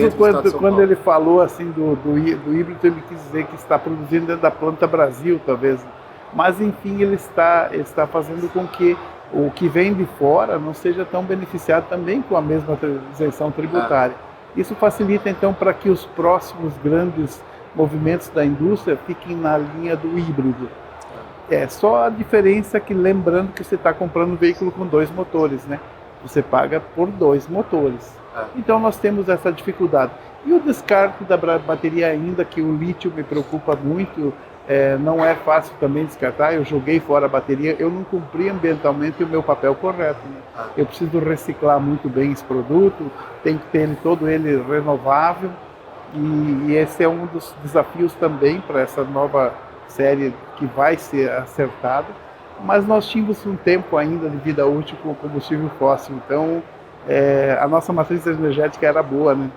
quando ele falou assim do híbrido, ele quis dizer que está produzindo dentro da planta Brasil, talvez. Mas enfim, ele está fazendo com que o que vem de fora não seja tão beneficiado também com a mesma isenção tributária. Isso facilita, então, para que os próximos grandes movimentos da indústria fiquem na linha do híbrido. É só a diferença que, lembrando que você está comprando um veículo com 2 motores, né? Você paga por 2 motores. Então nós temos essa dificuldade. E o descarte da bateria ainda, que o lítio me preocupa muito, não é fácil também descartar. Eu joguei fora a bateria, eu não cumpri ambientalmente o meu papel correto, né? Eu preciso reciclar muito bem esse produto, tem que ter todo ele renovável, e esse é um dos desafios também para essa nova série que vai ser acertada. Mas nós tínhamos um tempo ainda de vida útil com o combustível fóssil, então a nossa matriz energética era boa, né?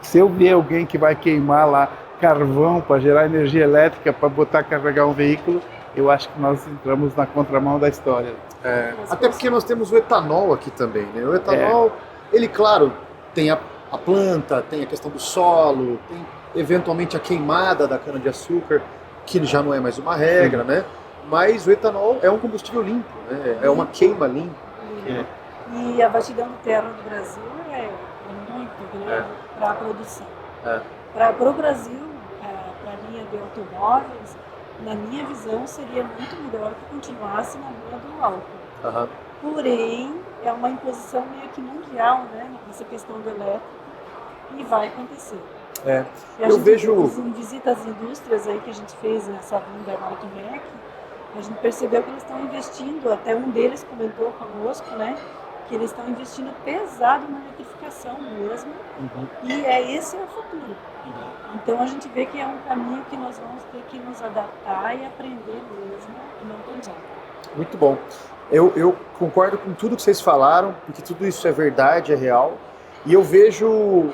Se eu ver alguém que vai queimar lá carvão para gerar energia elétrica para botar carregar um veículo, eu acho que nós entramos na contramão da história. Até porque nós temos o etanol aqui também, né? O etanol, ele, claro, tem a planta, tem a questão do solo, tem eventualmente a queimada da cana-de-açúcar, que já não é mais uma regra, né? Mas o etanol é um combustível limpo, né? É uma queima limpa. E a vastidão do terra do Brasil é muito grande para a produção. Para o Brasil, para a linha de automóveis, na minha visão, seria muito melhor que continuasse na linha do álcool. Porém, é uma imposição meio que mundial, né? Essa questão do elétrico, e vai acontecer. E eu vejo... Em visita às indústrias aí que a gente fez nessa vinda na Automec, a gente percebeu que eles estão investindo, até um deles comentou conosco, né? Que eles estão investindo pesado na eletrificação mesmo, e esse é o futuro. Então a gente vê que é um caminho que nós vamos ter que nos adaptar e aprender mesmo, e não tem jeito. Muito bom. Eu concordo com tudo que vocês falaram, porque tudo isso é verdade, é real, e eu vejo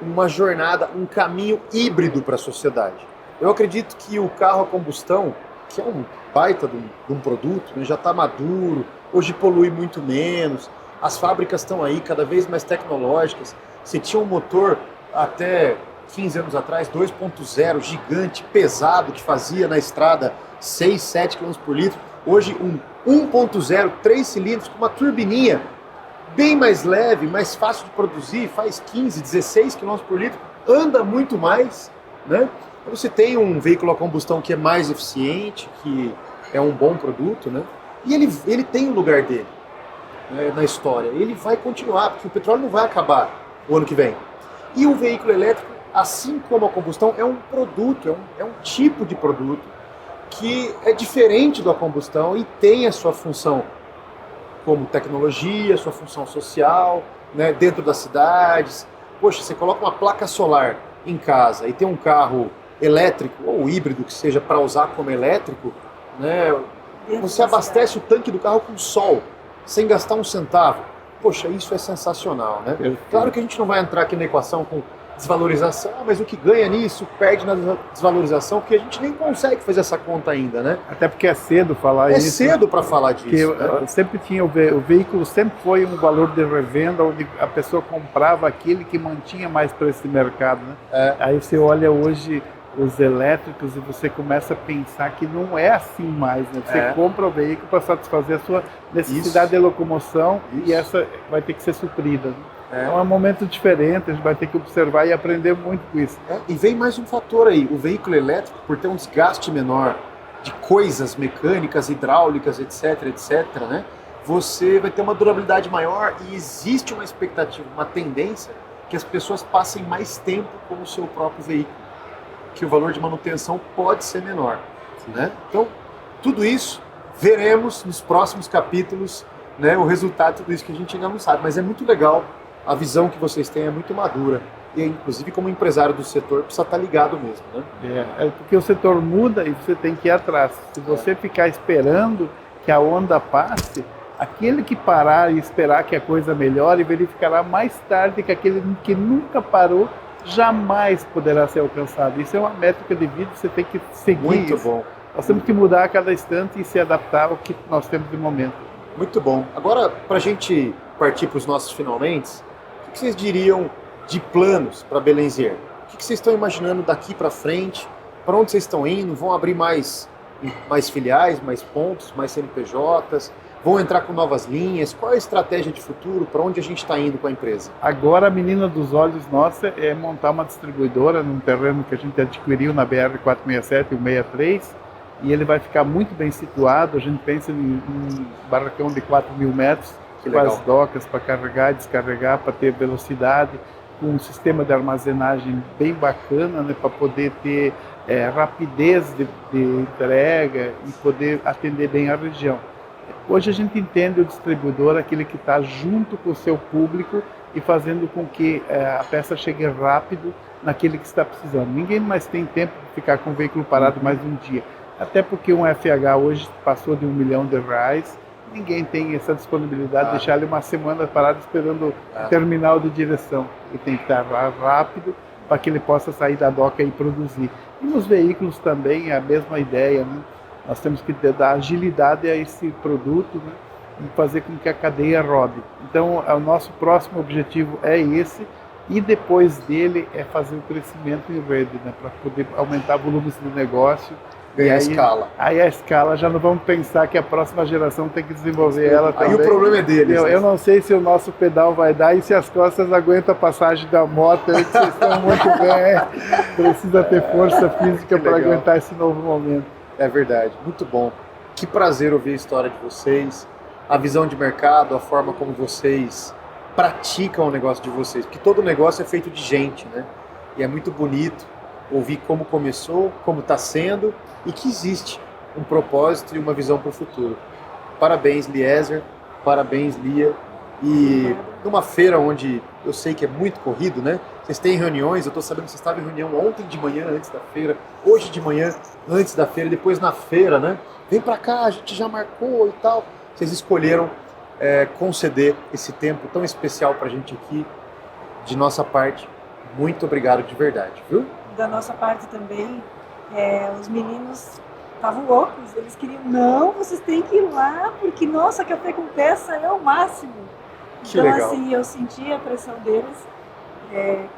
uma jornada, um caminho híbrido para a sociedade. Eu acredito que o carro a combustão, que é um baita de um produto, né, já está maduro, hoje polui muito menos, as fábricas estão aí cada vez mais tecnológicas. Você tinha um motor até 15 anos atrás, 2.0, gigante, pesado, que fazia na estrada 6, 7 km por litro. Hoje um 1.0, 3 cilindros, com uma turbininha bem mais leve, mais fácil de produzir, faz 15, 16 km por litro, anda muito mais, né? Você tem um veículo a combustão que é mais eficiente, que é um bom produto, né? E ele tem o lugar dele, né, na história. Ele vai continuar, porque o petróleo não vai acabar o ano que vem. E o veículo elétrico, assim como a combustão, é um produto, é um tipo de produto que é diferente da combustão e tem a sua função como tecnologia, sua função social, né, dentro das cidades. Poxa, você coloca uma placa solar em casa e tem um carro elétrico ou híbrido que seja para usar como elétrico, né, você abastece o tanque do carro com sol, sem gastar um centavo. Poxa, isso é sensacional, né? Claro que a gente não vai entrar aqui na equação com desvalorização, mas o que ganha nisso perde na desvalorização, porque a gente nem consegue fazer essa conta ainda, né? Até porque é cedo falar isso. É cedo para falar disso. Né? Sempre tinha o veículo sempre foi um valor de revenda, onde a pessoa comprava aquele que mantinha mais preço de mercado, né? Aí você olha hoje os elétricos e você começa a pensar que não é assim mais, né? Você compra o veículo para satisfazer a sua necessidade de locomoção e essa vai ter que ser suprida. Então é um momento diferente, a gente vai ter que observar e aprender muito com isso. E vem mais um fator aí, o veículo elétrico, por ter um desgaste menor de coisas mecânicas, hidráulicas, etc, né? Você vai ter uma durabilidade maior e existe uma expectativa, uma tendência que as pessoas passem mais tempo com o seu próprio veículo, que o valor de manutenção pode ser menor, né? Então, tudo isso veremos nos próximos capítulos, né, o resultado de tudo isso que a gente ainda não sabe, mas é muito legal. A visão que vocês têm é muito madura. E, inclusive, como empresário do setor, precisa estar ligado mesmo, né? Porque o setor muda e você tem que ir atrás. Se você ficar esperando que a onda passe, aquele que parar e esperar que a coisa melhore, verificará mais tarde que aquele que nunca parou jamais poderá ser alcançado. Isso é uma métrica de vida, você tem que seguir. Muito bom. Nós temos que mudar a cada instante e se adaptar ao que nós temos de momento. Muito bom. Agora, para a gente partir para os nossos finalmente, o que vocês diriam de planos para Belenzier? O que vocês estão imaginando daqui para frente? Para onde vocês estão indo? Vão abrir mais filiais, mais pontos, mais CNPJs? Vão entrar com novas linhas? Qual é a estratégia de futuro? Para onde a gente está indo com a empresa? Agora a menina dos olhos nossa é montar uma distribuidora num terreno que a gente adquiriu na BR-467 e o 63, e ele vai ficar muito bem situado. A gente pensa em um barracão de 4.000 metros, com as docas para carregar e descarregar, para ter velocidade, com um sistema de armazenagem bem bacana, né, para poder ter rapidez de entrega e poder atender bem a região. Hoje a gente entende o distribuidor, aquele que está junto com o seu público e fazendo com que a peça chegue rápido naquele que está precisando. Ninguém mais tem tempo de ficar com o veículo parado mais um dia, até porque um FH hoje passou de R$1 milhão, ninguém tem essa disponibilidade de deixar ele uma semana parado esperando o terminal de direção. Ele tem que estar rápido para que ele possa sair da doca e produzir. E nos veículos também é a mesma ideia, né? Nós temos que dar agilidade a esse produto, né, e fazer com que a cadeia rode. Então, o nosso próximo objetivo é esse, e depois dele é fazer o crescimento em rede, né, para poder aumentar volumes de negócio. Ganhar escala. Aí a escala, já não vamos pensar que a próxima geração tem que desenvolver ela também. Aí o problema é deles. Eu não sei se o nosso pedal vai dar e se as costas aguentam a passagem da moto, aí que vocês estão muito bem. Precisa ter força física para aguentar esse novo momento. É verdade, muito bom. Que prazer ouvir a história de vocês, a visão de mercado, a forma como vocês praticam o negócio de vocês. Porque todo negócio é feito de gente, né? E é muito bonito ouvir como começou, como está sendo e que existe um propósito e uma visão para o futuro. Parabéns, Eliezer, parabéns, Lia. E numa feira onde eu sei que é muito corrido, né? Vocês têm reuniões, eu estou sabendo que vocês estavam em reunião ontem de manhã antes da feira, hoje de manhã antes da feira, depois na feira, né? Vem para cá, a gente já marcou e tal. Vocês escolheram conceder esse tempo tão especial para a gente aqui, de nossa parte. Muito obrigado de verdade, viu? Da nossa parte também, os meninos estavam loucos, eles queriam, não, vocês têm que ir lá, porque, nossa, café com peça é o máximo. Que então, legal. assim, eu senti a pressão deles,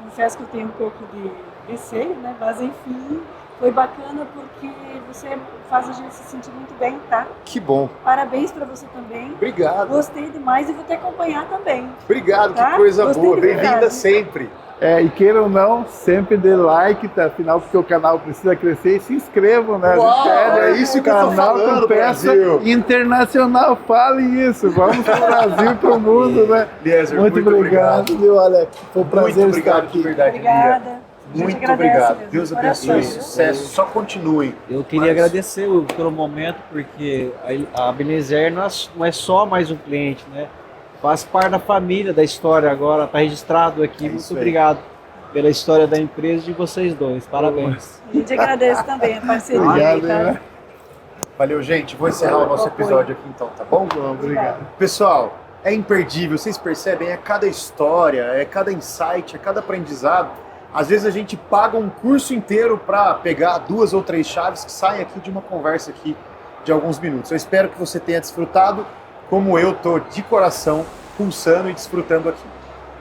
confesso que eu tenho um pouco de receio, né, mas enfim, foi bacana porque você faz a gente se sentir muito bem, tá? Que bom. Parabéns para você também. Obrigado. Gostei demais e vou te acompanhar também. Obrigado, tá? Que coisa Gostei boa. de Bem-vinda verdade. sempre. E queira ou não, sempre dê like, tá? Afinal, porque o canal precisa crescer, e se inscrevam, né? Uau, é isso que eu tô falando, com peça Brasil. internacional, fale isso, vamos pro Brasil e pro mundo, né? Eliezer, Muito obrigado, viu? Olha, foi um prazer Muito estar obrigado aqui. de verdade, Lia. Obrigada. A gente Muito agradece obrigado. mesmo, Deus de abençoe. coração, viu? Sucesso. Só continuem. Eu queria agradecer pelo momento, porque a Ebenezer não é só mais um cliente, né? Faz parte da família, da história agora, está registrado aqui. É Muito isso aí. obrigado pela história da empresa e de vocês dois. Parabéns. A gente agradece também a parceria. Obrigado, tá? né? Valeu, gente. Vou encerrar o nosso episódio aqui então, tá bom? Obrigado. Pessoal, é imperdível. Vocês percebem? É cada história, é cada insight, é cada aprendizado. Às vezes a gente paga um curso inteiro para pegar 2 ou 3 chaves que saem aqui de uma conversa aqui de alguns minutos. Eu espero que você tenha desfrutado como eu tô de coração pulsando e desfrutando aqui.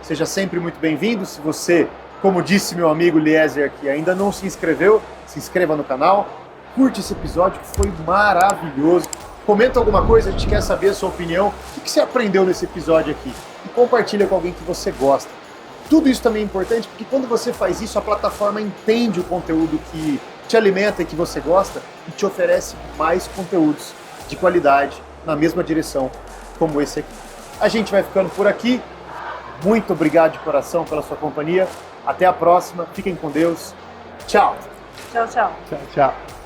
Seja sempre muito bem-vindo. Se você, como disse meu amigo Eliezer aqui, ainda não se inscreveu, se inscreva no canal, curte esse episódio que foi maravilhoso. Comenta alguma coisa, a gente quer saber a sua opinião, o que você aprendeu nesse episódio aqui. E compartilha com alguém que você gosta. Tudo isso também é importante porque quando você faz isso, a plataforma entende o conteúdo que te alimenta e que você gosta e te oferece mais conteúdos de qualidade na mesma direção como esse aqui. A gente vai ficando por aqui. Muito obrigado de coração pela sua companhia. Até a próxima. Fiquem com Deus. Tchau. Tchau, tchau. Tchau, tchau.